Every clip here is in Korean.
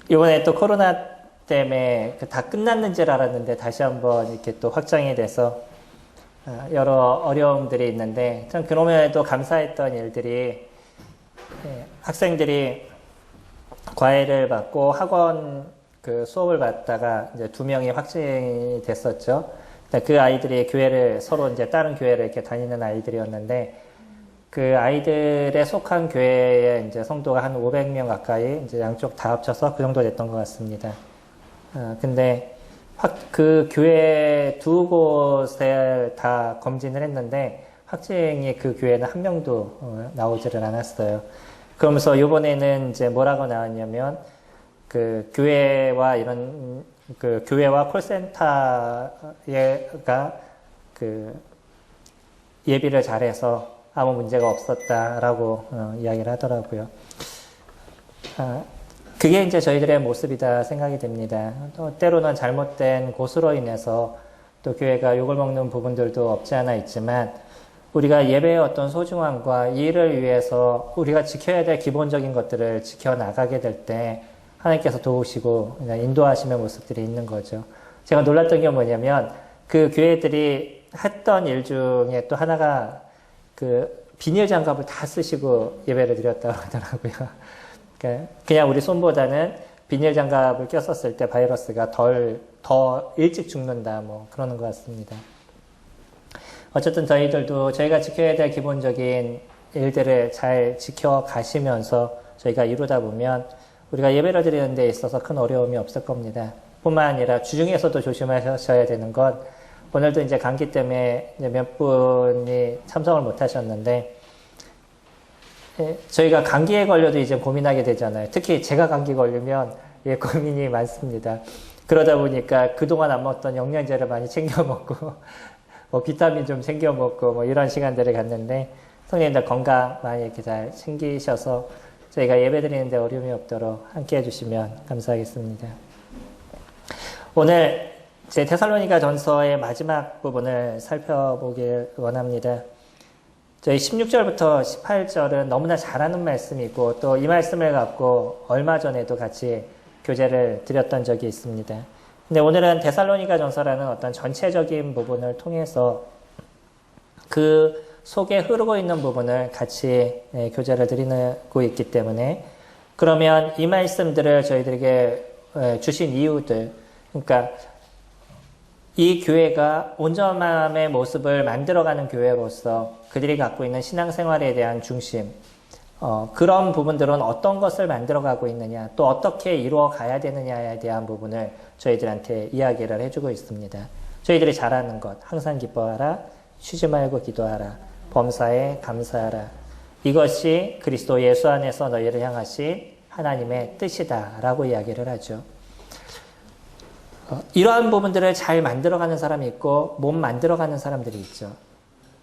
이번에 또 코로나 때문에 다 끝났는 줄 알았는데 다시 한번 이렇게 또 확장이 돼서 여러 어려움들이 있는데 참 그럼에도 감사했던 일들이 학생들이 과외를 받고 학원 그 수업을 받다가 이제 2명이 확진이 됐었죠. 그 아이들이 교회를 서로 이제 다른 교회를 이렇게 다니는 아이들이었는데 그 아이들에 속한 교회에 이제 성도가 한 500명 가까이 이제 양쪽 다 합쳐서 그 정도 됐던 것 같습니다. 근데 그 교회 2곳에 다 검진을 했는데 확진이 그 교회는 한 명도 나오지를 않았어요. 그러면서 이번에는 이제 뭐라고 나왔냐면 그 교회와 이런 그 교회와 콜센터가 그 예비를 잘해서 아무 문제가 없었다라고 이야기를 하더라고요. 그게 이제 저희들의 모습이다 생각이 됩니다. 또 때로는 잘못된 곳으로 인해서 또 교회가 욕을 먹는 부분들도 없지 않아 있지만 우리가 예배의 어떤 소중함과 이 일을 위해서 우리가 지켜야 될 기본적인 것들을 지켜나가게 될 때 하나님께서 도우시고 인도하시는 모습들이 있는 거죠. 제가 놀랐던 게 뭐냐면 그 교회들이 했던 일 중에 또 하나가 그 비닐 장갑을 다 쓰시고 예배를 드렸다고 하더라고요. 그냥 우리 손보다는 비닐 장갑을 꼈었을 때 바이러스가 더 일찍 죽는다, 뭐, 그러는 것 같습니다. 어쨌든 저희들도 저희가 지켜야 될 기본적인 일들을 잘 지켜가시면서 저희가 이루다 보면 우리가 예배를 드리는 데 있어서 큰 어려움이 없을 겁니다. 뿐만 아니라 주중에서도 조심하셔야 되는 건 오늘도 이제 감기 때문에 이제 몇 분이 참석을 못 하셨는데 저희가 감기에 걸려도 이제 고민하게 되잖아요. 특히 제가 감기 걸리면 고민이 많습니다. 그러다 보니까 그동안 안 먹던 영양제를 많이 챙겨 먹고 뭐 비타민 좀 챙겨 먹고 뭐 이런 시간들을 갖는데 성도님들 건강 많이 이렇게 잘 챙기셔서 저희가 예배 드리는데 어려움이 없도록 함께 해주시면 감사하겠습니다. 오늘 제 데살로니가 전서의 마지막 부분을 살펴보길 원합니다. 저희 16절부터 18절은 너무나 잘 아는 말씀이고 또 이 말씀을 갖고 얼마 전에도 같이 교제를 드렸던 적이 있습니다. 근데 오늘은 데살로니가 전서라는 어떤 전체적인 부분을 통해서 그 속에 흐르고 있는 부분을 같이 교제를 드리고 있기 때문에 그러면 이 말씀들을 저희들에게 주신 이유들, 그러니까 이 교회가 온전함의 모습을 만들어가는 교회로서 그들이 갖고 있는 신앙생활에 대한 중심, 그런 부분들은 어떤 것을 만들어가고 있느냐, 또 어떻게 이루어가야 되느냐에 대한 부분을 저희들한테 이야기를 해주고 있습니다. 저희들이 잘하는 것, 항상 기뻐하라, 쉬지 말고 기도하라, 범사에 감사하라. 이것이 그리스도 예수 안에서 너희를 향하신 하나님의 뜻이다 라고 이야기를 하죠. 이러한 부분들을 잘 만들어가는 사람이 있고 못 만들어가는 사람들이 있죠.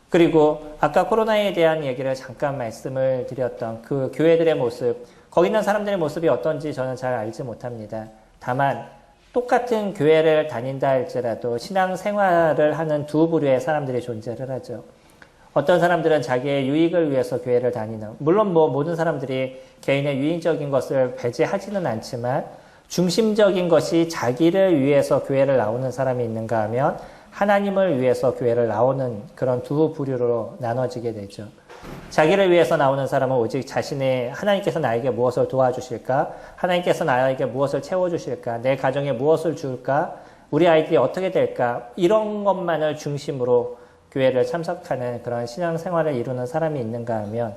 그리고 아까 코로나에 대한 얘기를 잠깐 말씀을 드렸던 그 교회들의 모습, 거기 있는 사람들의 모습이 어떤지 저는 잘 알지 못합니다. 다만 똑같은 교회를 다닌다 할지라도 신앙생활을 하는 두 부류의 사람들이 존재를 하죠. 어떤 사람들은 자기의 유익을 위해서 교회를 다니는, 물론 뭐 모든 사람들이 개인의 유익적인 것을 배제하지는 않지만 중심적인 것이 자기를 위해서 교회를 나오는 사람이 있는가 하면 하나님을 위해서 교회를 나오는 그런 두 부류로 나눠지게 되죠. 자기를 위해서 나오는 사람은 오직 자신의 하나님께서 나에게 무엇을 도와주실까? 하나님께서 나에게 무엇을 채워주실까? 내 가정에 무엇을 줄까? 우리 아이들이 어떻게 될까? 이런 것만을 중심으로 교회를 참석하는 그런 신앙생활을 이루는 사람이 있는가 하면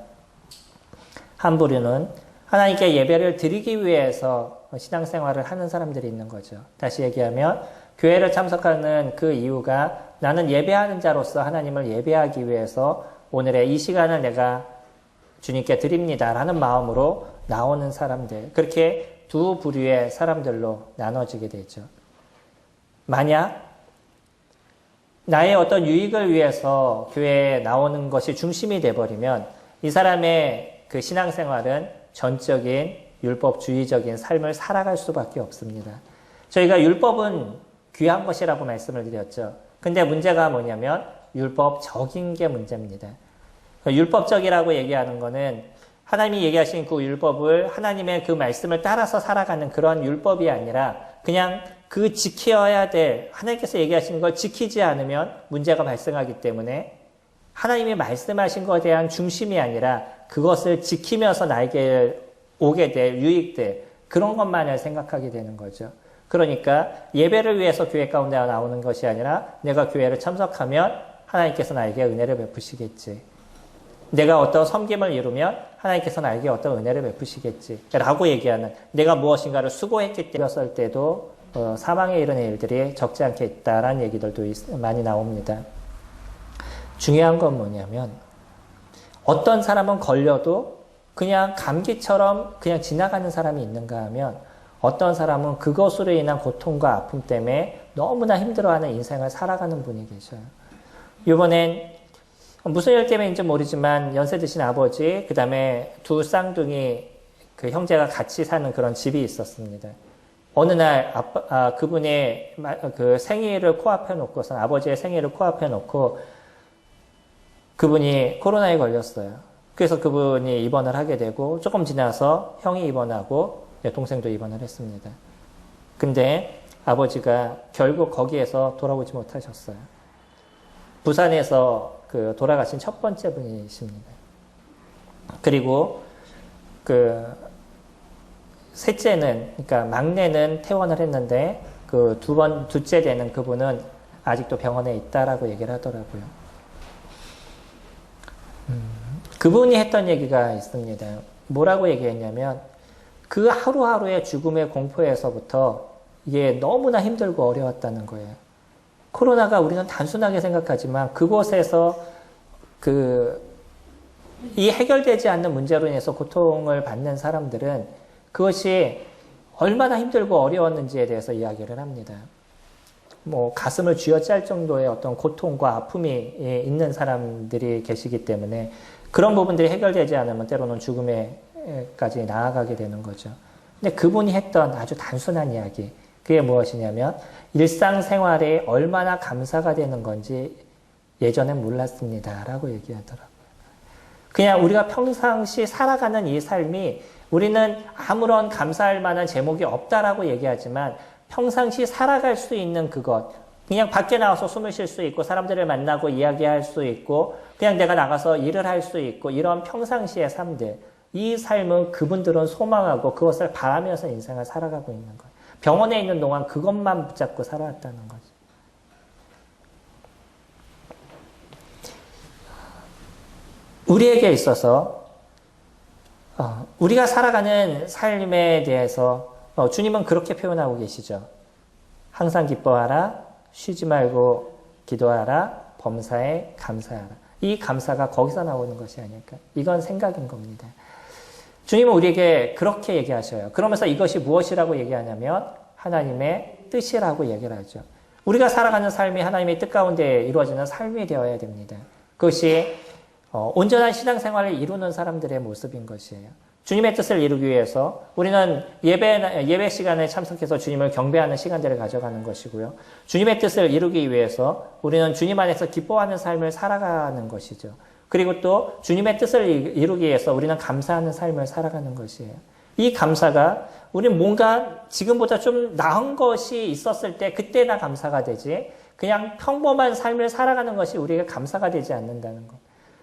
한 부류는 하나님께 예배를 드리기 위해서 신앙생활을 하는 사람들이 있는 거죠. 다시 얘기하면 교회를 참석하는 그 이유가 나는 예배하는 자로서 하나님을 예배하기 위해서 오늘의 이 시간을 내가 주님께 드립니다 라는 마음으로 나오는 사람들, 그렇게 두 부류의 사람들로 나눠지게 되죠. 만약 나의 어떤 유익을 위해서 교회에 나오는 것이 중심이 돼버리면 이 사람의 그 신앙생활은 전적인 율법주의적인 삶을 살아갈 수밖에 없습니다. 저희가 율법은 귀한 것이라고 말씀을 드렸죠. 근데 문제가 뭐냐면 율법적인 게 문제입니다. 율법적이라고 얘기하는 거는 하나님이 얘기하신 그 율법을 하나님의 그 말씀을 따라서 살아가는 그런 율법이 아니라 그냥 그 지켜야 될 하나님께서 얘기하신 걸 지키지 않으면 문제가 발생하기 때문에 하나님이 말씀하신 것에 대한 중심이 아니라 그것을 지키면서 나에게 오게 될 유익들 그런 것만을 생각하게 되는 거죠. 그러니까 예배를 위해서 교회 가운데 나오는 것이 아니라 내가 교회를 참석하면 하나님께서 나에게 은혜를 베푸시겠지. 내가 어떤 섬김을 이루면 하나님께서 나에게 어떤 은혜를 베푸시겠지 라고 얘기하는 내가 무엇인가를 수고했기 때문에 때도 사망에 이르는 일들이 적지 않게 있다라는 얘기들도 많이 나옵니다. 중요한 건 뭐냐면 어떤 사람은 걸려도 그냥 감기처럼 그냥 지나가는 사람이 있는가 하면 어떤 사람은 그것으로 인한 고통과 아픔 때문에 너무나 힘들어하는 인생을 살아가는 분이 계셔요. 이번엔 무슨 일 때문인지 모르지만 연세 드신 아버지, 그 다음에 두 쌍둥이 그 형제가 같이 사는 그런 집이 있었습니다. 어느 날 그분의 그 생일을 코앞에 놓고서 아버지의 생일을 코앞에 놓고 그분이 코로나에 걸렸어요. 그래서 그분이 입원을 하게 되고 조금 지나서 형이 입원하고 동생도 입원을 했습니다. 근데 아버지가 결국 거기에서 돌아오지 못하셨어요. 부산에서 그 돌아가신 첫 번째 분이십니다. 그리고 그 셋째는, 그러니까 막내는 퇴원을 했는데 그 둘째 되는 그분은 아직도 병원에 있다라고 얘기를 하더라고요. 그분이 했던 얘기가 있습니다. 뭐라고 얘기했냐면 그 하루하루의 죽음의 공포에서부터 이게 너무나 힘들고 어려웠다는 거예요. 코로나가 우리는 단순하게 생각하지만 그곳에서 이 해결되지 않는 문제로 인해서 고통을 받는 사람들은 그것이 얼마나 힘들고 어려웠는지에 대해서 이야기를 합니다. 뭐 가슴을 쥐어짤 정도의 어떤 고통과 아픔이 있는 사람들이 계시기 때문에 그런 부분들이 해결되지 않으면 때로는 죽음에까지 나아가게 되는 거죠. 근데 그분이 했던 아주 단순한 이야기, 그게 무엇이냐면 일상생활에 얼마나 감사가 되는 건지 예전엔 몰랐습니다 라고 얘기하더라고요. 그냥 우리가 평상시 살아가는 이 삶이 우리는 아무런 감사할 만한 제목이 없다라고 얘기하지만 평상시 살아갈 수 있는 그것, 그냥 밖에 나와서 숨을 쉴 수 있고 사람들을 만나고 이야기할 수 있고 그냥 내가 나가서 일을 할 수 있고 이런 평상시의 삶들, 이 삶은 그분들은 소망하고 그것을 바라면서 인생을 살아가고 있는 거예요. 병원에 있는 동안 그것만 붙잡고 살아왔다는 거죠. 우리에게 있어서 우리가 살아가는 삶에 대해서 주님은 그렇게 표현하고 계시죠. 항상 기뻐하라, 쉬지 말고 기도하라, 범사에 감사하라. 이 감사가 거기서 나오는 것이 아닐까. 이건 생각인 겁니다. 주님은 우리에게 그렇게 얘기하셔요. 그러면서 이것이 무엇이라고 얘기하냐면 하나님의 뜻이라고 얘기를 하죠. 우리가 살아가는 삶이 하나님의 뜻 가운데 이루어지는 삶이 되어야 됩니다. 그것이 온전한 신앙생활을 이루는 사람들의 모습인 것이에요. 주님의 뜻을 이루기 위해서 우리는 예배 시간에 참석해서 주님을 경배하는 시간들을 가져가는 것이고요. 주님의 뜻을 이루기 위해서 우리는 주님 안에서 기뻐하는 삶을 살아가는 것이죠. 그리고 또 주님의 뜻을 이루기 위해서 우리는 감사하는 삶을 살아가는 것이에요. 이 감사가 우리는 뭔가 지금보다 좀 나은 것이 있었을 때 그때나 감사가 되지 그냥 평범한 삶을 살아가는 것이 우리에게 감사가 되지 않는다는 것.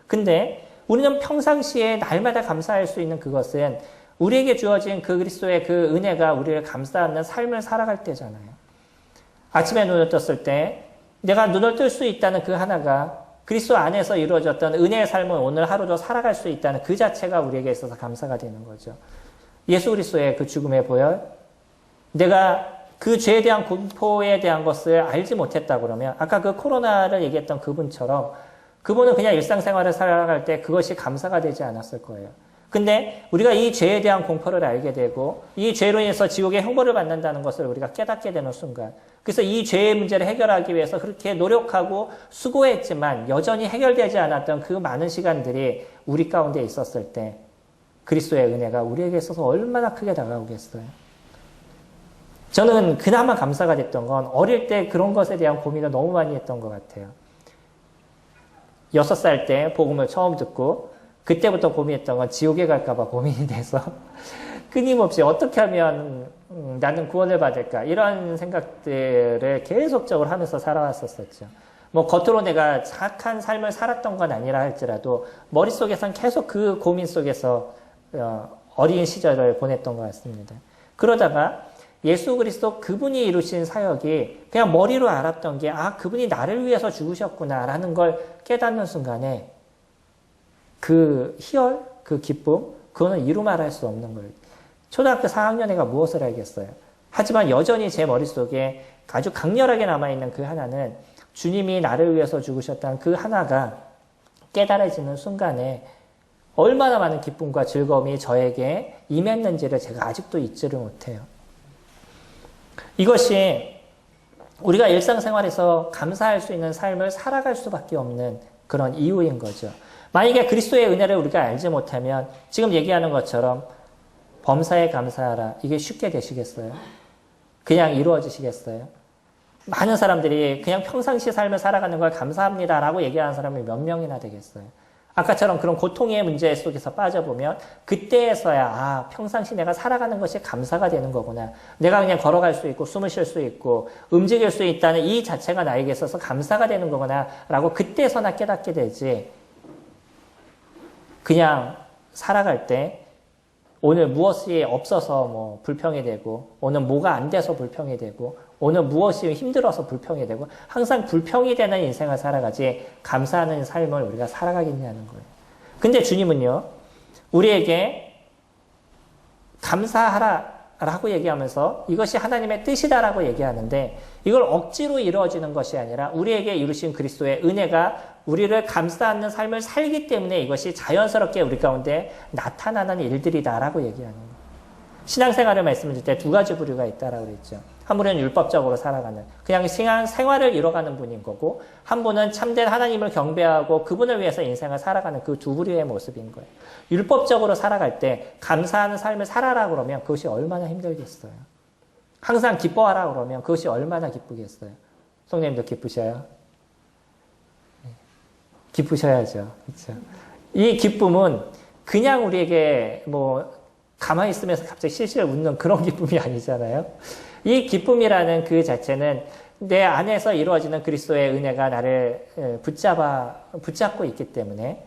근데 우리는 평상시에 날마다 감사할 수 있는 그것은 우리에게 주어진 그 그리스도의 그 은혜가 우리를 감싸는 삶을 살아갈 때잖아요. 아침에 눈을 떴을 때 내가 눈을 뜰 수 있다는 그 하나가 그리스도 안에서 이루어졌던 은혜의 삶을 오늘 하루도 살아갈 수 있다는 그 자체가 우리에게 있어서 감사가 되는 거죠. 예수 그리스도의 그 죽음의 보혈, 내가 그 죄에 대한 공포에 대한 것을 알지 못했다 그러면 아까 그 코로나를 얘기했던 그분처럼 그분은 그냥 일상생활을 살아갈 때 그것이 감사가 되지 않았을 거예요. 근데 우리가 이 죄에 대한 공포를 알게 되고 이 죄로 인해서 지옥의 형벌을 받는다는 것을 우리가 깨닫게 되는 순간, 그래서 이 죄의 문제를 해결하기 위해서 그렇게 노력하고 수고했지만 여전히 해결되지 않았던 그 많은 시간들이 우리 가운데 있었을 때 그리스도의 은혜가 우리에게 있어서 얼마나 크게 다가오겠어요. 저는 그나마 감사가 됐던 건 어릴 때 그런 것에 대한 고민을 너무 많이 했던 것 같아요. 6살 때 복음을 처음 듣고 그때부터 고민했던 건 지옥에 갈까봐 고민이 돼서 끊임없이 어떻게 하면 나는 구원을 받을까 이런 생각들을 계속적으로 하면서 살아왔었죠. 뭐 겉으로 내가 착한 삶을 살았던 건 아니라 할지라도 머릿속에선 계속 그 고민 속에서 어린 시절을 보냈던 것 같습니다. 그러다가 예수 그리스도 그분이 이루신 사역이 그냥 머리로 알았던 게 그분이 나를 위해서 죽으셨구나라는 걸 깨닫는 순간에 그 희열, 그 기쁨, 그거는 이루 말할 수 없는 거예요. 초등학교 4학년 애가 무엇을 알겠어요? 하지만 여전히 제 머릿속에 아주 강렬하게 남아있는 그 하나는 주님이 나를 위해서 죽으셨다는 그 하나가 깨달아지는 순간에 얼마나 많은 기쁨과 즐거움이 저에게 임했는지를 제가 아직도 잊지를 못해요. 이것이 우리가 일상생활에서 감사할 수 있는 삶을 살아갈 수밖에 없는 그런 이유인 거죠. 만약에 그리스도의 은혜를 우리가 알지 못하면 지금 얘기하는 것처럼 범사에 감사하라. 이게 쉽게 되시겠어요? 그냥 이루어지시겠어요? 많은 사람들이 그냥 평상시 삶을 살아가는 걸 감사합니다라고 얘기하는 사람이 몇 명이나 되겠어요? 아까처럼 그런 고통의 문제 속에서 빠져보면 그때에서야 평상시 내가 살아가는 것이 감사가 되는 거구나. 내가 그냥 걸어갈 수 있고 숨을 쉴 수 있고 움직일 수 있다는 이 자체가 나에게 있어서 감사가 되는 거구나 라고 그때서나 깨닫게 되지. 그냥 살아갈 때 오늘 무엇이 없어서 뭐 불평이 되고 오늘 뭐가 안 돼서 불평이 되고 오늘 무엇이 힘들어서 불평이 되고 항상 불평이 되는 인생을 살아가지 감사하는 삶을 우리가 살아가겠냐는 거예요. 근데 주님은요, 우리에게 감사하라라고 얘기하면서 이것이 하나님의 뜻이다라고 얘기하는데 이걸 억지로 이루어지는 것이 아니라 우리에게 이루신 그리스도의 은혜가 우리를 감싸는 삶을 살기 때문에 이것이 자연스럽게 우리 가운데 나타나는 일들이다라고 얘기하는 거예요. 신앙생활을 말씀드릴 때 두 가지 부류가 있다라고 그랬죠. 한 분은 율법적으로 살아가는 그냥 생활을 이뤄가는 분인 거고 한 분은 참된 하나님을 경배하고 그분을 위해서 인생을 살아가는 그 두 부류의 모습인 거예요. 율법적으로 살아갈 때 감사하는 삶을 살아라 그러면 그것이 얼마나 힘들겠어요. 항상 기뻐하라 그러면 그것이 얼마나 기쁘겠어요. 성령님도 기쁘셔요? 기쁘셔야죠. 그렇죠? 이 기쁨은 그냥 우리에게 뭐 가만히 있으면서 갑자기 실실 웃는 그런 기쁨이 아니잖아요. 이 기쁨이라는 그 자체는 내 안에서 이루어지는 그리스도의 은혜가 나를 붙잡고 있기 때문에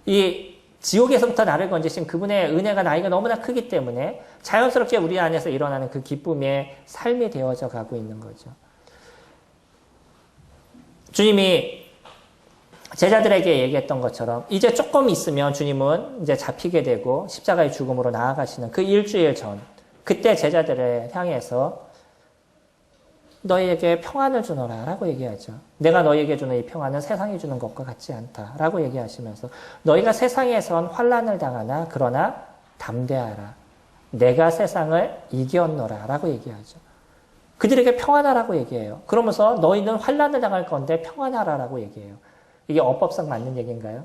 이 지옥에서부터 나를 건지신 그분의 은혜가 나이가 너무나 크기 때문에 자연스럽게 우리 안에서 일어나는 그 기쁨의 삶이 되어져 가고 있는 거죠. 주님이 제자들에게 얘기했던 것처럼 이제 조금 있으면 주님은 이제 잡히게 되고 십자가의 죽음으로 나아가시는 그 일주일 전 그때 제자들을 향해서 너희에게 평안을 주노라 라고 얘기하죠. 내가 너희에게 주는 이 평안은 세상이 주는 것과 같지 않다 라고 얘기하시면서 너희가 세상에선 환난을 당하나 그러나 담대하라. 내가 세상을 이겼노라 라고 얘기하죠. 그들에게 평안하라고 얘기해요. 그러면서 너희는 환난을 당할 건데 평안하라라고 얘기해요. 이게 어법상 맞는 얘기인가요?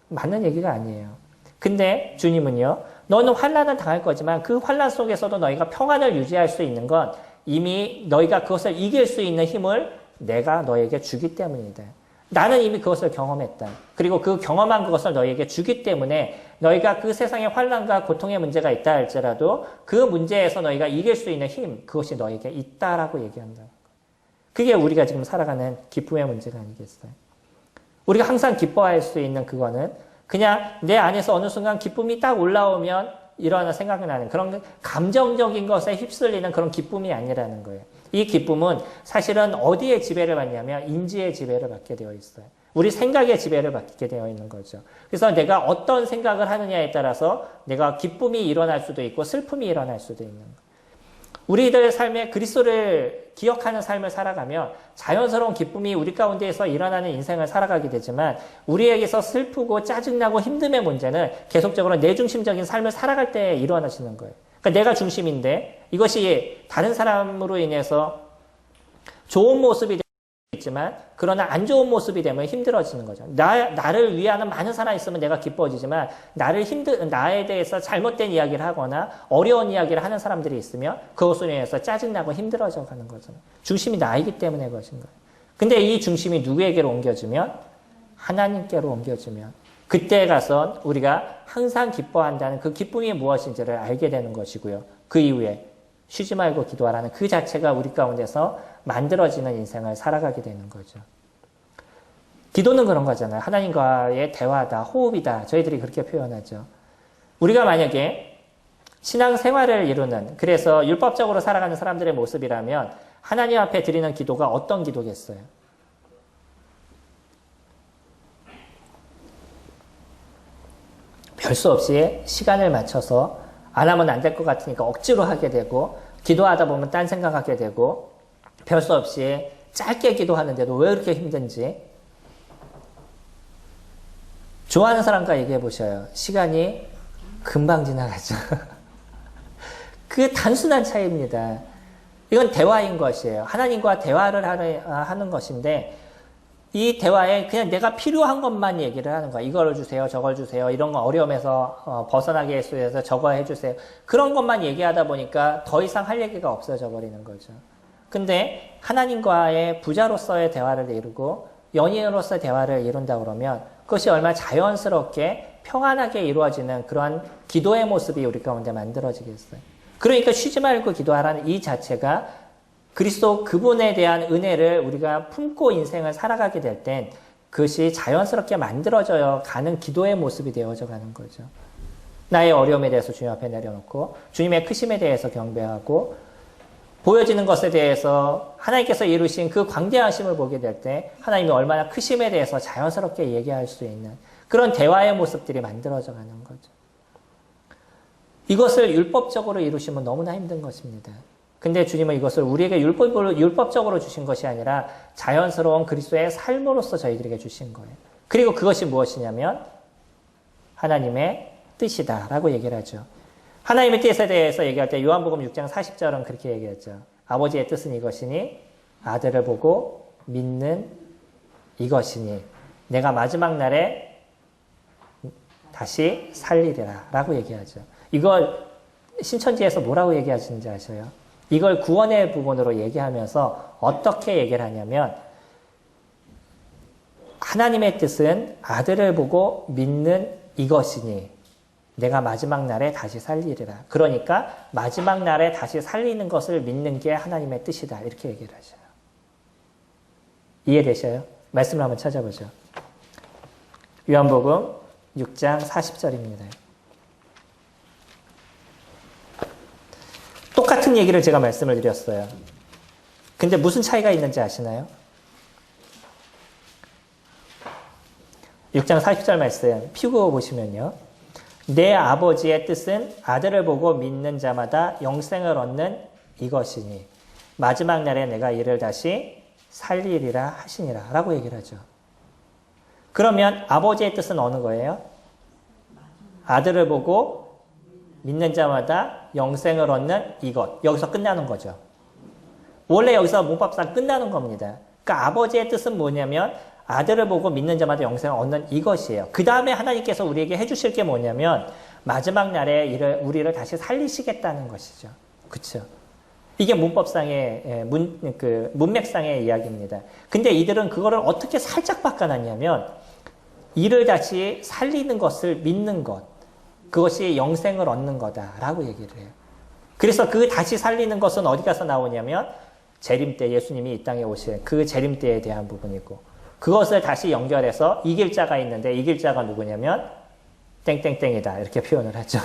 맞는 얘기가 아니에요. 근데 주님은요, 너는 환난을 당할 거지만 그 환난 속에서도 너희가 평안을 유지할 수 있는 건 이미 너희가 그것을 이길 수 있는 힘을 내가 너에게 주기 때문이다. 나는 이미 그것을 경험했다. 그리고 그 경험한 그것을 너희에게 주기 때문에 너희가 그 세상에 환난과 고통의 문제가 있다 할지라도 그 문제에서 너희가 이길 수 있는 힘, 그것이 너희에게 있다라고 얘기한다. 그게 우리가 지금 살아가는 기쁨의 문제가 아니겠어요? 우리가 항상 기뻐할 수 있는 그거는 그냥 내 안에서 어느 순간 기쁨이 딱 올라오면 일어나 생각이 나는 그런 감정적인 것에 휩쓸리는 그런 기쁨이 아니라는 거예요. 이 기쁨은 사실은 어디에 지배를 받냐면 인지의 지배를 받게 되어 있어요. 우리 생각의 지배를 받게 되어 있는 거죠. 그래서 내가 어떤 생각을 하느냐에 따라서 내가 기쁨이 일어날 수도 있고 슬픔이 일어날 수도 있는 거예요. 우리들 삶에 그리스도를 기억하는 삶을 살아가면 자연스러운 기쁨이 우리 가운데에서 일어나는 인생을 살아가게 되지만 우리에게서 슬프고 짜증나고 힘듦의 문제는 계속적으로 내중심적인 삶을 살아갈 때 일어나시는 거예요. 그러니까 내가 중심인데 이것이 다른 사람으로 인해서 좋은 모습이 있지만 그러나 안 좋은 모습이 되면 힘들어지는 거죠. 나를 위하는 많은 사람이 있으면 내가 기뻐지지만 나에 대해서 잘못된 이야기를 하거나 어려운 이야기를 하는 사람들이 있으면 그것으로 인해서 짜증나고 힘들어져 가는 거잖아요. 중심이 나이기 때문에 그것인 거예요. 근데 이 중심이 누구에게로 옮겨지면 하나님께로 옮겨지면 그때 가서 우리가 항상 기뻐한다는 그 기쁨이 무엇인지를 알게 되는 것이고요. 그 이후에 쉬지 말고 기도하라는 그 자체가 우리 가운데서 만들어지는 인생을 살아가게 되는 거죠. 기도는 그런 거잖아요. 하나님과의 대화다, 호흡이다. 저희들이 그렇게 표현하죠. 우리가 만약에 신앙생활을 이루는, 그래서 율법적으로 살아가는 사람들의 모습이라면 하나님 앞에 드리는 기도가 어떤 기도겠어요? 별 수 없이 시간을 맞춰서 안 하면 안 될 것 같으니까 억지로 하게 되고, 기도하다 보면 딴 생각하게 되고, 별 수 없이 짧게 기도하는데도 왜 그렇게 힘든지 좋아하는 사람과 얘기해 보셔요. 시간이 금방 지나가죠. 그 단순한 차이입니다. 이건 대화인 것이에요. 하나님과 대화를 하는 것인데, 이 대화에 그냥 내가 필요한 것만 얘기를 하는 거야. 이걸 주세요, 저걸 주세요, 이런 거 어려움에서 벗어나게 해서 저거 해주세요. 그런 것만 얘기하다 보니까 더 이상 할 얘기가 없어져 버리는 거죠. 근데 하나님과의 부자로서의 대화를 이루고 연인으로서의 대화를 이룬다 그러면 그것이 얼마나 자연스럽게 평안하게 이루어지는 그러한 기도의 모습이 우리 가운데 만들어지겠어요. 그러니까 쉬지 말고 기도하라는 이 자체가 그리스도 그분에 대한 은혜를 우리가 품고 인생을 살아가게 될 땐 그것이 자연스럽게 만들어져 가는 기도의 모습이 되어져 가는 거죠. 나의 어려움에 대해서 주님 앞에 내려놓고 주님의 크심에 대해서 경배하고 보여지는 것에 대해서 하나님께서 이루신 그 광대하심을 보게 될 때 하나님이 얼마나 크심에 대해서 자연스럽게 얘기할 수 있는 그런 대화의 모습들이 만들어져 가는 거죠. 이것을 율법적으로 이루시면 너무나 힘든 것입니다. 근데 주님은 이것을 우리에게 율법적으로 주신 것이 아니라 자연스러운 그리스도의 삶으로서 저희들에게 주신 거예요. 그리고 그것이 무엇이냐면 하나님의 뜻이다라고 얘기를 하죠. 하나님의 뜻에 대해서 얘기할 때 요한복음 6장 40절은 그렇게 얘기했죠. 아버지의 뜻은 이것이니 아들을 보고 믿는 이것이니 내가 마지막 날에 다시 살리리라 라고 얘기하죠. 이걸 신천지에서 뭐라고 얘기하시는지 아셔요? 이걸 구원의 부분으로 얘기하면서 어떻게 얘기를 하냐면 하나님의 뜻은 아들을 보고 믿는 이것이니 내가 마지막 날에 다시 살리리라. 그러니까 마지막 날에 다시 살리는 것을 믿는 게 하나님의 뜻이다. 이렇게 얘기를 하셔요. 이해되셔요? 말씀을 한번 찾아보죠. 요한복음 6장 40절입니다. 똑같은 얘기를 제가 말씀을 드렸어요. 근데 무슨 차이가 있는지 아시나요? 6장 40절 말씀 피고 보시면요. 내 아버지의 뜻은 아들을 보고 믿는 자마다 영생을 얻는 이것이니 마지막 날에 내가 이를 다시 살리리라 하시니라 라고 얘기를 하죠. 그러면 아버지의 뜻은 어느 거예요? 아들을 보고 믿는 자마다 영생을 얻는 이것. 여기서 끝나는 거죠. 원래 여기서 문법상 끝나는 겁니다. 그러니까 아버지의 뜻은 뭐냐면 아들을 보고 믿는 자마다 영생을 얻는 이것이에요. 그 다음에 하나님께서 우리에게 해주실 게 뭐냐면 마지막 날에 우리를 다시 살리시겠다는 것이죠. 그렇죠? 이게 문법상의 문맥상의 이야기입니다. 근데 이들은 그거를 어떻게 살짝 바꿔놨냐면 이를 다시 살리는 것을 믿는 것. 그것이 영생을 얻는 거다라고 얘기를 해요. 그래서 그 다시 살리는 것은 어디 가서 나오냐면 재림 때 예수님이 이 땅에 오신 그 재림 때에 대한 부분이고 그것을 다시 연결해서 이길 자가 있는데 이길 자가 누구냐면 땡땡땡이다 이렇게 표현을 하죠.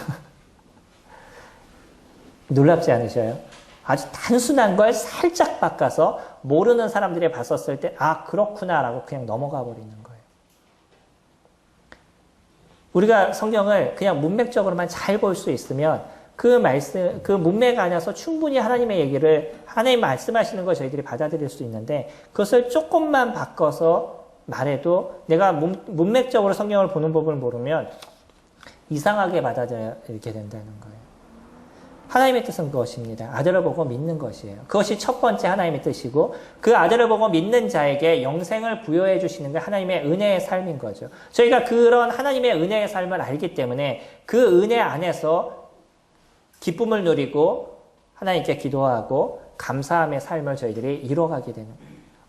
놀랍지 않으셔요? 아주 단순한 걸 살짝 바꿔서 모르는 사람들이 봤었을 때 아 그렇구나라고 그냥 넘어가 버리는 거예요. 우리가 성경을 그냥 문맥적으로만 잘 볼 수 있으면 그 말씀, 그 문맥 안에서 충분히 하나님의 얘기를, 하나님 말씀하시는 걸 저희들이 받아들일 수 있는데 그것을 조금만 바꿔서 말해도 내가 문맥적으로 성경을 보는 법을 모르면 이상하게 받아들이게 된다는 거예요. 하나님의 뜻은 그것입니다. 아들을 보고 믿는 것이에요. 그것이 첫 번째 하나님의 뜻이고 그 아들을 보고 믿는 자에게 영생을 부여해 주시는 게 하나님의 은혜의 삶인 거죠. 저희가 그런 하나님의 은혜의 삶을 알기 때문에 그 은혜 안에서 기쁨을 누리고 하나님께 기도하고 감사함의 삶을 저희들이 이뤄가게 되는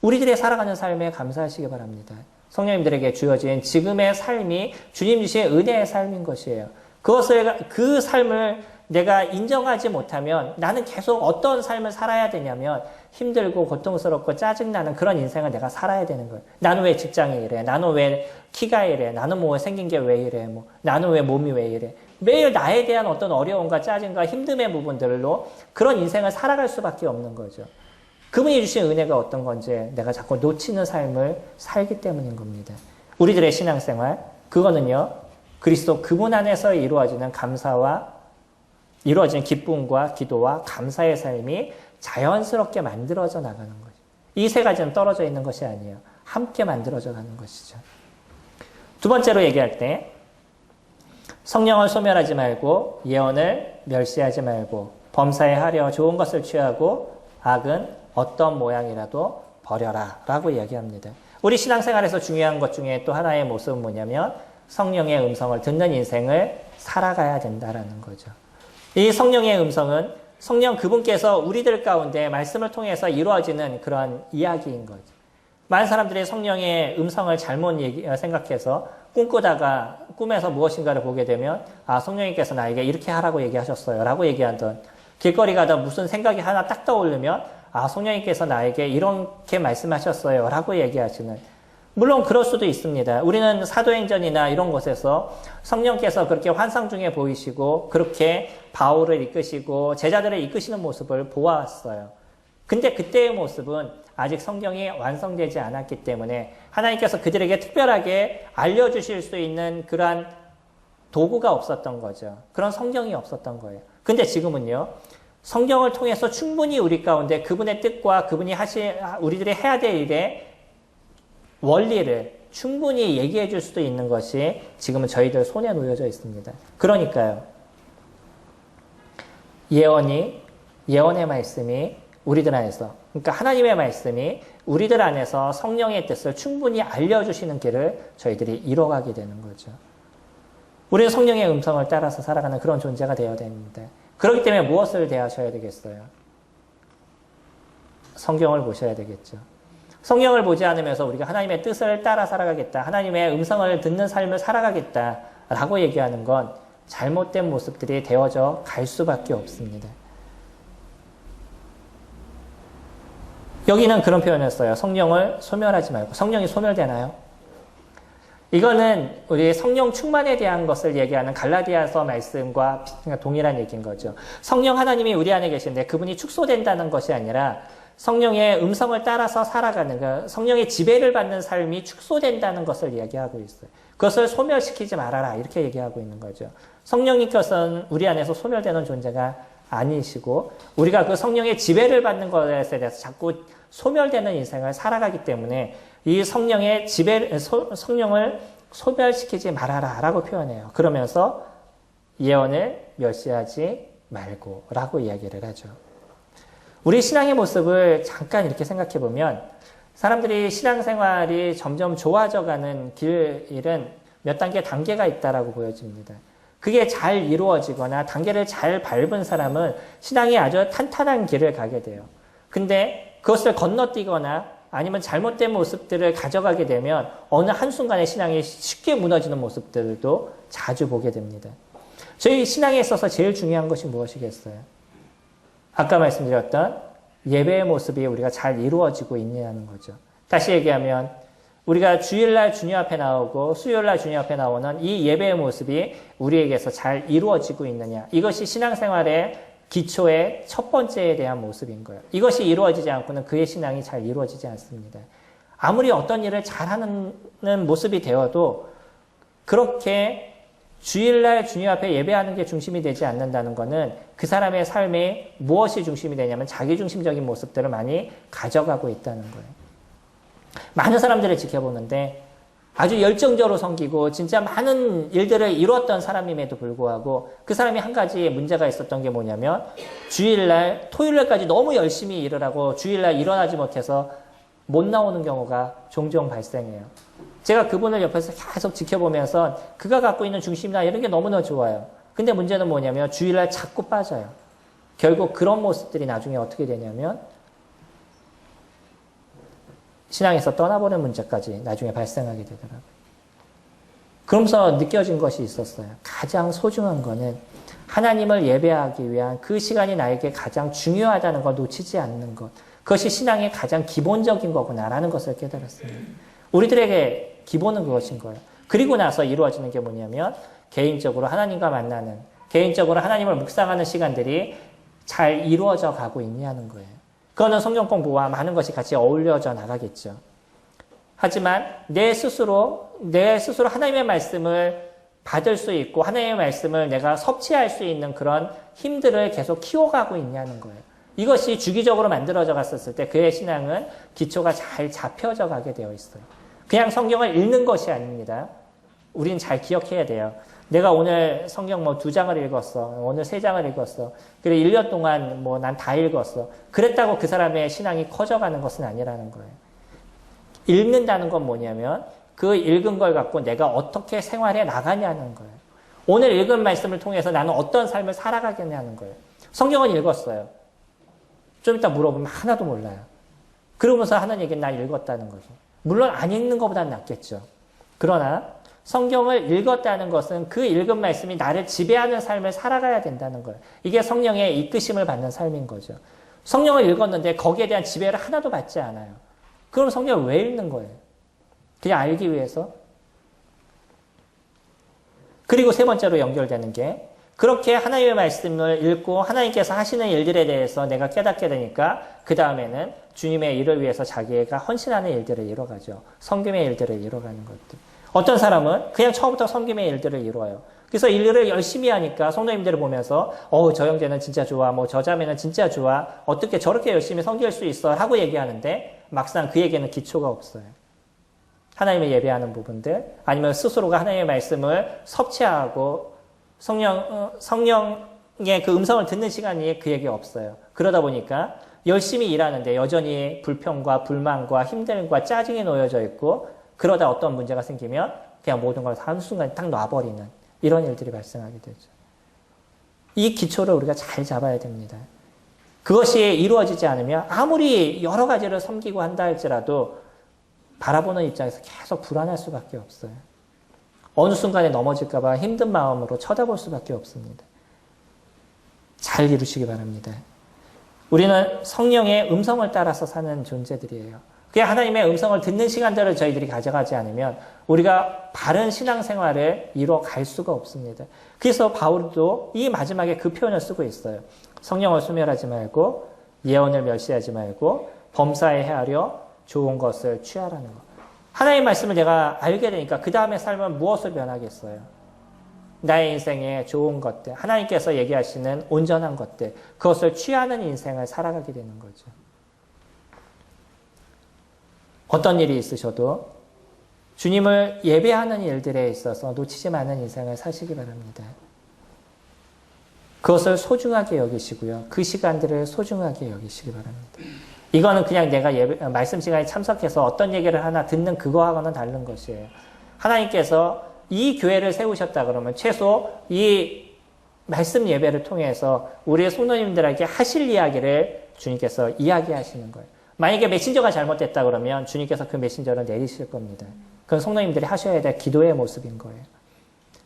우리들의 살아가는 삶에 감사하시기 바랍니다. 성령님들에게 주어진 지금의 삶이 주님 주신 은혜의 삶인 것이에요. 그 삶을 내가 인정하지 못하면 나는 계속 어떤 삶을 살아야 되냐면 힘들고 고통스럽고 짜증나는 그런 인생을 내가 살아야 되는 거예요. 나는 왜 직장이 이래? 나는 왜 키가 이래? 나는 뭐 생긴 게 왜 이래? 나는 왜 몸이 왜 이래? 매일 나에 대한 어떤 어려움과 짜증과 힘듦의 부분들로 그런 인생을 살아갈 수밖에 없는 거죠. 그분이 주신 은혜가 어떤 건지 내가 자꾸 놓치는 삶을 살기 때문인 겁니다. 우리들의 신앙생활, 그거는요, 그리스도 그분 안에서 이루어지는 이루어진 기쁨과 기도와 감사의 삶이 자연스럽게 만들어져 나가는 거죠. 이 세 가지는 떨어져 있는 것이 아니에요. 함께 만들어져 가는 것이죠. 두 번째로 얘기할 때 성령을 소멸하지 말고 예언을 멸시하지 말고 범사에 하려 좋은 것을 취하고 악은 어떤 모양이라도 버려라 라고 이야기합니다. 우리 신앙생활에서 중요한 것 중에 또 하나의 모습은 뭐냐면 성령의 음성을 듣는 인생을 살아가야 된다라는 거죠. 이 성령의 음성은 성령 그분께서 우리들 가운데 말씀을 통해서 이루어지는 그런 이야기인 거죠. 많은 사람들이 성령의 음성을 잘못 생각해서 꿈꾸다가 꿈에서 무엇인가를 보게 되면 성령님께서 나에게 이렇게 하라고 얘기하셨어요 라고 얘기하던, 길거리 가다 무슨 생각이 하나 딱 떠오르면 성령님께서 나에게 이렇게 말씀하셨어요 라고 얘기하시는, 물론 그럴 수도 있습니다. 우리는 사도행전이나 이런 곳에서 성령께서 그렇게 환상 중에 보이시고 그렇게 바울을 이끄시고 제자들을 이끄시는 모습을 보아왔어요. 근데 그때의 모습은 아직 성경이 완성되지 않았기 때문에 하나님께서 그들에게 특별하게 알려주실 수 있는 그러한 도구가 없었던 거죠. 그런 성경이 없었던 거예요. 근데 지금은요, 성경을 통해서 충분히 우리 가운데 그분의 뜻과 그분이 우리들이 해야 될 일의 원리를 충분히 얘기해 줄 수도 있는 것이 지금은 저희들 손에 놓여져 있습니다. 그러니까요, 예언의 말씀이 우리들 안에서, 그러니까 하나님의 말씀이 우리들 안에서 성령의 뜻을 충분히 알려주시는 길을 저희들이 이뤄가게 되는 거죠. 우리는 성령의 음성을 따라서 살아가는 그런 존재가 되어야 됩니다. 그렇기 때문에 무엇을 대하셔야 되겠어요? 성경을 보셔야 되겠죠. 성경을 보지 않으면서 우리가 하나님의 뜻을 따라 살아가겠다, 하나님의 음성을 듣는 삶을 살아가겠다라고 얘기하는 건 잘못된 모습들이 되어져 갈 수밖에 없습니다. 여기는 그런 표현을 써요. 성령을 소멸하지 말고. 성령이 소멸되나요? 이거는 우리 성령 충만에 대한 것을 얘기하는 갈라디아서 말씀과 동일한 얘기인 거죠. 성령 하나님이 우리 안에 계신데 그분이 축소된다는 것이 아니라 성령의 음성을 따라서 살아가는, 성령의 지배를 받는 삶이 축소된다는 것을 이야기하고 있어요. 그것을 소멸시키지 말아라 이렇게 얘기하고 있는 거죠. 성령님께서는 우리 안에서 소멸되는 존재가 아니시고 우리가 그 성령의 지배를 받는 것에 대해서 자꾸 소멸되는 인생을 살아가기 때문에 이 성령의 성령을 소멸시키지 말아라 라고 표현해요. 그러면서 예언을 멸시하지 말고 라고 이야기를 하죠. 우리 신앙의 모습을 잠깐 이렇게 생각해 보면 사람들이 신앙생활이 점점 좋아져가는 길은 몇 단계가 있다라고 보여집니다. 그게 잘 이루어지거나 단계를 잘 밟은 사람은 신앙이 아주 탄탄한 길을 가게 돼요. 근데 그것을 건너뛰거나 아니면 잘못된 모습들을 가져가게 되면 어느 한순간에 신앙이 쉽게 무너지는 모습들도 자주 보게 됩니다. 저희 신앙에 있어서 제일 중요한 것이 무엇이겠어요? 아까 말씀드렸던 예배의 모습이 우리가 잘 이루어지고 있냐는 거죠. 다시 얘기하면 우리가 주일날 주님 앞에 나오고 수요일날 주님 앞에 나오는 이 예배의 모습이 우리에게서 잘 이루어지고 있느냐. 이것이 신앙생활의 기초의 첫 번째에 대한 모습인 거예요. 이것이 이루어지지 않고는 그의 신앙이 잘 이루어지지 않습니다. 아무리 어떤 일을 잘하는 모습이 되어도 그렇게 주일날 주님 앞에 예배하는 게 중심이 되지 않는다는 것은 그 사람의 삶에 무엇이 중심이 되냐면 자기중심적인 모습들을 많이 가져가고 있다는 거예요. 많은 사람들을 지켜보는데 아주 열정적으로 섬기고 진짜 많은 일들을 이루었던 사람임에도 불구하고 그 사람이 한 가지 문제가 있었던 게 뭐냐면 주일날, 토요일날까지 너무 열심히 일을 하고 주일날 일어나지 못해서 못 나오는 경우가 종종 발생해요. 제가 그분을 옆에서 계속 지켜보면서 그가 갖고 있는 중심이나 이런 게 너무나 좋아요. 근데 문제는 뭐냐면 주일날 자꾸 빠져요. 결국 그런 모습들이 나중에 어떻게 되냐면 신앙에서 떠나보는 문제까지 나중에 발생하게 되더라고요. 그러면서 느껴진 것이 있었어요. 가장 소중한 거는 하나님을 예배하기 위한 그 시간이 나에게 가장 중요하다는 걸 놓치지 않는 것. 그것이 신앙의 가장 기본적인 거구나라는 것을 깨달았습니다. 우리들에게 기본은 그것인 거예요. 그리고 나서 이루어지는 게 뭐냐면 개인적으로 하나님과 만나는, 개인적으로 하나님을 묵상하는 시간들이 잘 이루어져 가고 있냐는 거예요. 그거는 성경 공부와 많은 것이 같이 어울려져 나가겠죠. 하지만 내 스스로 하나님의 말씀을 받을 수 있고 하나님의 말씀을 내가 섭취할 수 있는 그런 힘들을 계속 키워가고 있냐는 거예요. 이것이 주기적으로 만들어져 갔었을 때 그의 신앙은 기초가 잘 잡혀져 가게 되어 있어요. 그냥 성경을 읽는 것이 아닙니다. 우린 잘 기억해야 돼요. 내가 오늘 성경 2장을 읽었어. 오늘 3장을 읽었어. 그리고 1년 동안 난 다 읽었어. 그랬다고 그 사람의 신앙이 커져가는 것은 아니라는 거예요. 읽는다는 건 뭐냐면 그 읽은 걸 갖고 내가 어떻게 생활해 나가냐는 거예요. 오늘 읽은 말씀을 통해서 나는 어떤 삶을 살아가겠냐는 거예요. 성경은 읽었어요. 좀 이따 물어보면 하나도 몰라요. 그러면서 하는 얘기는 나 읽었다는 거죠. 물론 안 읽는 것보단 낫겠죠. 그러나 성경을 읽었다는 것은 그 읽은 말씀이 나를 지배하는 삶을 살아가야 된다는 거예요. 이게 성령의 이끄심을 받는 삶인 거죠. 성령을 읽었는데 거기에 대한 지배를 하나도 받지 않아요. 그럼 성경을 왜 읽는 거예요? 그냥 알기 위해서? 그리고 세 번째로 연결되는 게 그렇게 하나님의 말씀을 읽고 하나님께서 하시는 일들에 대해서 내가 깨닫게 되니까 그 다음에는 주님의 일을 위해서 자기가 헌신하는 일들을 이뤄가죠. 섬김의 일들을 이뤄가는 것들. 어떤 사람은 그냥 처음부터 섬김의 일들을 이루어요. 그래서 일을 열심히 하니까 성도님들을 보면서 저 형제는 진짜 좋아, 저 자매는 진짜 좋아, 어떻게 저렇게 열심히 섬길 수 있어 하고 얘기하는데 막상 그에게는 기초가 없어요. 하나님을 예배하는 부분들 아니면 스스로가 하나님의 말씀을 섭취하고 성령의 그 음성을 듣는 시간이 그에게 없어요. 그러다 보니까 열심히 일하는데 여전히 불평과 불만과 힘듦과 짜증이 놓여져 있고 그러다 어떤 문제가 생기면 그냥 모든 걸 한순간에 딱 놔버리는 이런 일들이 발생하게 되죠. 이 기초를 우리가 잘 잡아야 됩니다. 그것이 이루어지지 않으면 아무리 여러 가지를 섬기고 한다 할지라도 바라보는 입장에서 계속 불안할 수밖에 없어요. 어느 순간에 넘어질까 봐 힘든 마음으로 쳐다볼 수밖에 없습니다. 잘 이루시기 바랍니다. 우리는 성령의 음성을 따라서 사는 존재들이에요. 그냥 하나님의 음성을 듣는 시간들을 저희들이 가져가지 않으면 우리가 바른 신앙생활을 이뤄갈 수가 없습니다. 그래서 바울도 이 마지막에 그 표현을 쓰고 있어요. 성령을 소멸하지 말고 예언을 멸시하지 말고 범사에 헤아려 좋은 것을 취하라는 것. 하나님의 말씀을 내가 알게 되니까 그 다음의 삶은 무엇을 변하겠어요? 나의 인생에 좋은 것들, 하나님께서 얘기하시는 온전한 것들, 그것을 취하는 인생을 살아가게 되는 거죠. 어떤 일이 있으셔도 주님을 예배하는 일들에 있어서 놓치지 않는 인생을 사시기 바랍니다. 그것을 소중하게 여기시고요. 그 시간들을 소중하게 여기시기 바랍니다. 이거는 그냥 내가 말씀 시간에 참석해서 어떤 얘기를 하나 듣는 그거하고는 다른 것이에요. 하나님께서 이 교회를 세우셨다 그러면 최소 이 말씀 예배를 통해서 우리의 성도님들에게 하실 이야기를 주님께서 이야기하시는 거예요. 만약에 메신저가 잘못됐다 그러면 주님께서 그 메신저를 내리실 겁니다. 그건 성도님들이 하셔야 될 기도의 모습인 거예요.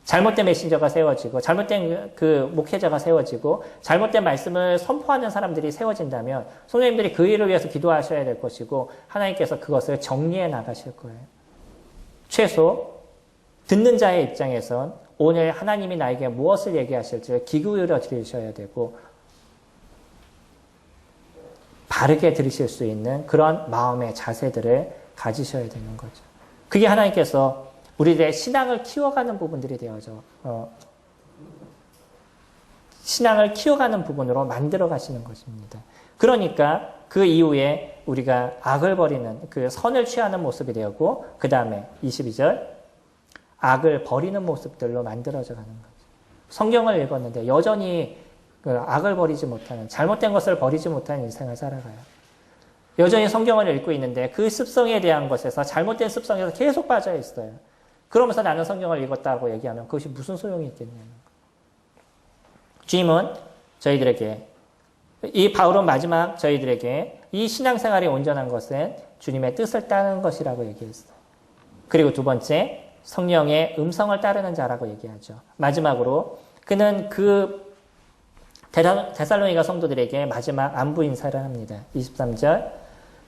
잘못된 메신저가 세워지고 잘못된 그 목회자가 세워지고 잘못된 말씀을 선포하는 사람들이 세워진다면 성도님들이 그 일을 위해서 기도하셔야 될 것이고 하나님께서 그것을 정리해 나가실 거예요. 최소 듣는 자의 입장에선 오늘 하나님이 나에게 무엇을 얘기하실지를 귀 기울여 들으셔야 되고 바르게 들으실 수 있는 그런 마음의 자세들을 가지셔야 되는 거죠. 그게 하나님께서 우리들의 신앙을 키워가는 부분들이 되어져 신앙을 키워가는 부분으로 만들어 가시는 것입니다. 그러니까 그 이후에 우리가 악을 버리는 그 선을 취하는 모습이 되었고 그 다음에 22절 악을 버리는 모습들로 만들어져 가는 거죠. 성경을 읽었는데 여전히 그 악을 버리지 못하는 잘못된 것을 버리지 못하는 인생을 살아가요. 여전히 성경을 읽고 있는데 그 습성에 대한 것에서 잘못된 습성에서 계속 빠져 있어요. 그러면서 나는 성경을 읽었다고 얘기하면 그것이 무슨 소용이 있겠냐는 거예요. 주님은 저희들에게 이 바울은 마지막 저희들에게 이 신앙생활이 온전한 것은 주님의 뜻을 따르는 것이라고 얘기했어요. 그리고 두 번째, 성령의 음성을 따르는 자라고 얘기하죠. 마지막으로 그는 그 데살로니가 성도들에게 마지막 안부 인사를 합니다. 23절,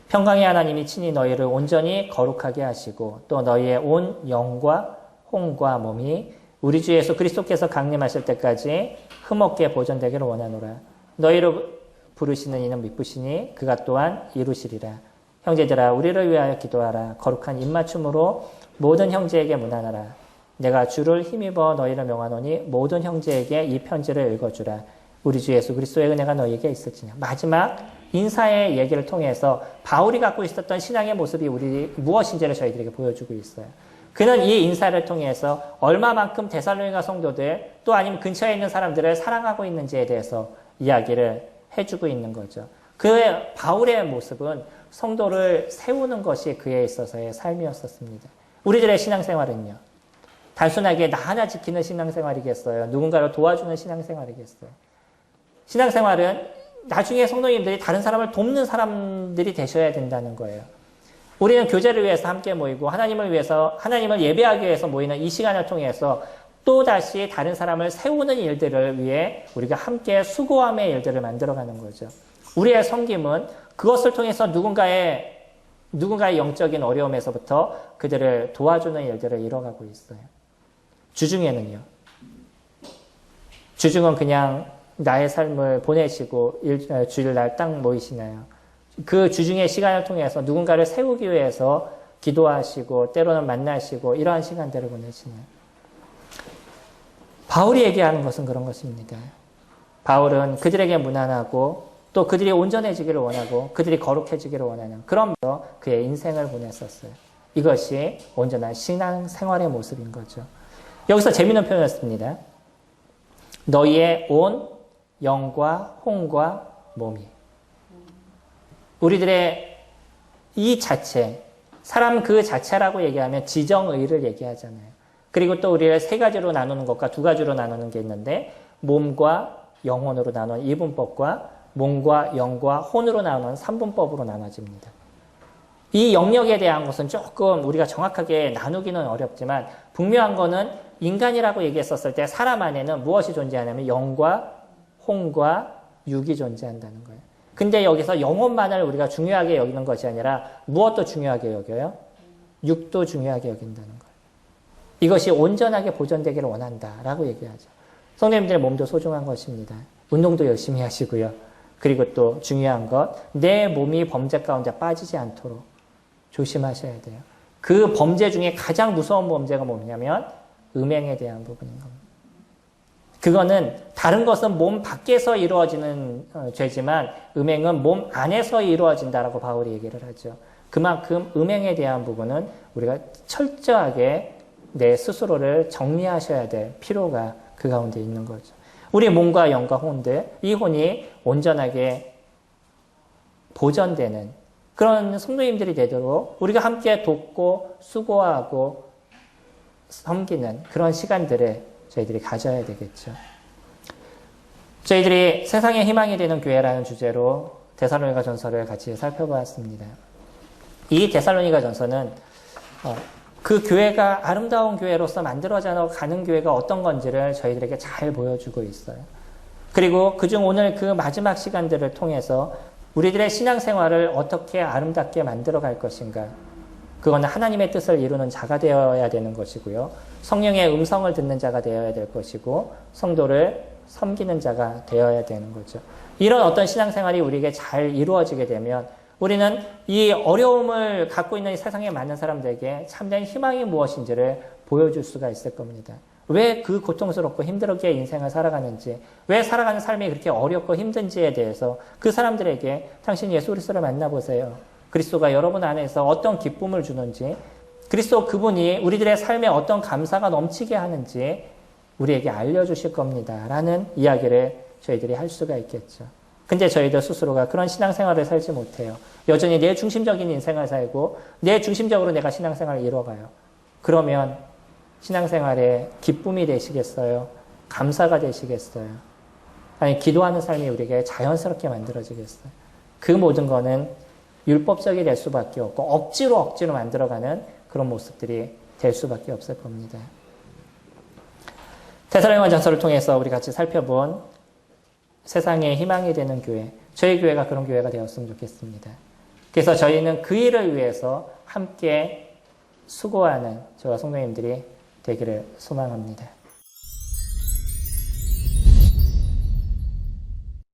평강의 하나님이 친히 너희를 온전히 거룩하게 하시고 또 너희의 온 영과 혼과 몸이 우리 주 예수 그리스도께서 강림하실 때까지 흠없게 보존되기를 원하노라. 너희를 부르시는 이는 미쁘시니 그가 또한 이루시리라. 형제들아 우리를 위하여 기도하라. 거룩한 입맞춤으로 모든 형제에게 문안하라. 내가 주를 힘입어 너희를 명하노니 모든 형제에게 이 편지를 읽어주라. 우리 주 예수 그리스도의 은혜가 너희에게 있을지냐. 마지막 인사의 얘기를 통해서 바울이 갖고 있었던 신앙의 모습이 우리 무엇인지를 저희들에게 보여주고 있어요. 그는 이 인사를 통해서 얼마만큼 데살로니가 성도들 또 아니면 근처에 있는 사람들을 사랑하고 있는지에 대해서 이야기를 해주고 있는 거죠. 그의 바울의 모습은 성도를 세우는 것이 그에 있어서의 삶이었었습니다. 우리들의 신앙생활은요. 단순하게 나 하나 지키는 신앙생활이겠어요? 누군가를 도와주는 신앙생활이겠어요? 신앙생활은 나중에 성도님들이 다른 사람을 돕는 사람들이 되셔야 된다는 거예요. 우리는 교제를 위해서 함께 모이고 하나님을 위해서 하나님을 예배하기 위해서 모이는 이 시간을 통해서 또다시 다른 사람을 세우는 일들을 위해 우리가 함께 수고함의 일들을 만들어가는 거죠. 우리의 섬김은 그것을 통해서 누군가의 영적인 어려움에서부터 그들을 도와주는 일들을 이뤄가고 있어요. 주중에는요. 주중은 그냥 나의 삶을 보내시고 주일날 딱 모이시나요? 그 주중의 시간을 통해서 누군가를 세우기 위해서 기도하시고 때로는 만나시고 이러한 시간들을 보내시나요? 바울이 얘기하는 것은 그런 것입니다. 바울은 그들에게 무난하고 또 그들이 온전해지기를 원하고 그들이 거룩해지기를 원하는 그런 그의 인생을 보냈었어요. 이것이 온전한 신앙생활의 모습인 거죠. 여기서 재미있는 표현을 씁니다. 너희의 온 영과 혼과 몸이. 우리들의 이 자체, 사람 그 자체라고 얘기하면 지정의를 얘기하잖아요. 그리고 또 우리를 세 가지로 나누는 것과 두 가지로 나누는 게 있는데 몸과 영혼으로 나누는 이분법과 몸과 영과 혼으로 나누는 삼분법으로 나눠집니다. 이 영역에 대한 것은 조금 우리가 정확하게 나누기는 어렵지만 분명한 거는 인간이라고 얘기했었을 때 사람 안에는 무엇이 존재하냐면 영과 혼과 육이 존재한다는 거예요. 근데 여기서 영혼만을 우리가 중요하게 여기는 것이 아니라 무엇도 중요하게 여겨요? 육도 중요하게 여긴다는 거예요. 이것이 온전하게 보존되기를 원한다라고 얘기하죠. 성도님들의 몸도 소중한 것입니다. 운동도 열심히 하시고요. 그리고 또 중요한 것, 내 몸이 범죄 가운데 빠지지 않도록 조심하셔야 돼요. 그 범죄 중에 가장 무서운 범죄가 뭐냐면 음행에 대한 부분인 겁니다. 그거는 다른 것은 몸 밖에서 이루어지는 죄지만 음행은 몸 안에서 이루어진다라고 바울이 얘기를 하죠. 그만큼 음행에 대한 부분은 우리가 철저하게 내 스스로를 정리하셔야 될 필요가 그 가운데 있는 거죠. 우리 몸과 영과 혼들, 이 혼이 온전하게 보존되는 그런 성도님들이 되도록 우리가 함께 돕고 수고하고 섬기는 그런 시간들을 저희들이 가져야 되겠죠. 저희들이 세상의 희망이 되는 교회라는 주제로 데살로니가 전서를 같이 살펴보았습니다. 이 데살로니가 전서는 그 교회가 아름다운 교회로서 만들어져 가는 교회가 어떤 건지를 저희들에게 잘 보여주고 있어요. 그리고 그중 오늘 그 마지막 시간들을 통해서 우리들의 신앙생활을 어떻게 아름답게 만들어 갈 것인가. 그거는 하나님의 뜻을 이루는 자가 되어야 되는 것이고요. 성령의 음성을 듣는 자가 되어야 될 것이고 성도를 섬기는 자가 되어야 되는 거죠. 이런 어떤 신앙생활이 우리에게 잘 이루어지게 되면 우리는 이 어려움을 갖고 있는 이 세상에 많은 사람들에게 참된 희망이 무엇인지를 보여줄 수가 있을 겁니다. 왜 그 고통스럽고 힘들게 인생을 살아가는지, 왜 살아가는 삶이 그렇게 어렵고 힘든지에 대해서 그 사람들에게 당신 예수 그리스도를 만나보세요. 그리스도가 여러분 안에서 어떤 기쁨을 주는지, 그리스도 그분이 우리들의 삶에 어떤 감사가 넘치게 하는지 우리에게 알려주실 겁니다. 라는 이야기를 저희들이 할 수가 있겠죠. 근데 저희들 스스로가 그런 신앙생활을 살지 못해요. 여전히 내 중심적인 인생을 살고 내 중심적으로 내가 신앙생활을 이뤄가요. 그러면 신앙생활에 기쁨이 되시겠어요? 감사가 되시겠어요? 아니, 기도하는 삶이 우리에게 자연스럽게 만들어지겠어요? 그 모든 거는 율법적이 될 수밖에 없고 억지로 만들어가는 그런 모습들이 될 수밖에 없을 겁니다. 데살로니가전서를 통해서 우리 같이 살펴본 세상의 희망이 되는 교회, 저희 교회가 그런 교회가 되었으면 좋겠습니다. 그래서 저희는 그 일을 위해서 함께 수고하는 저와 성도님들이 되기를 소망합니다.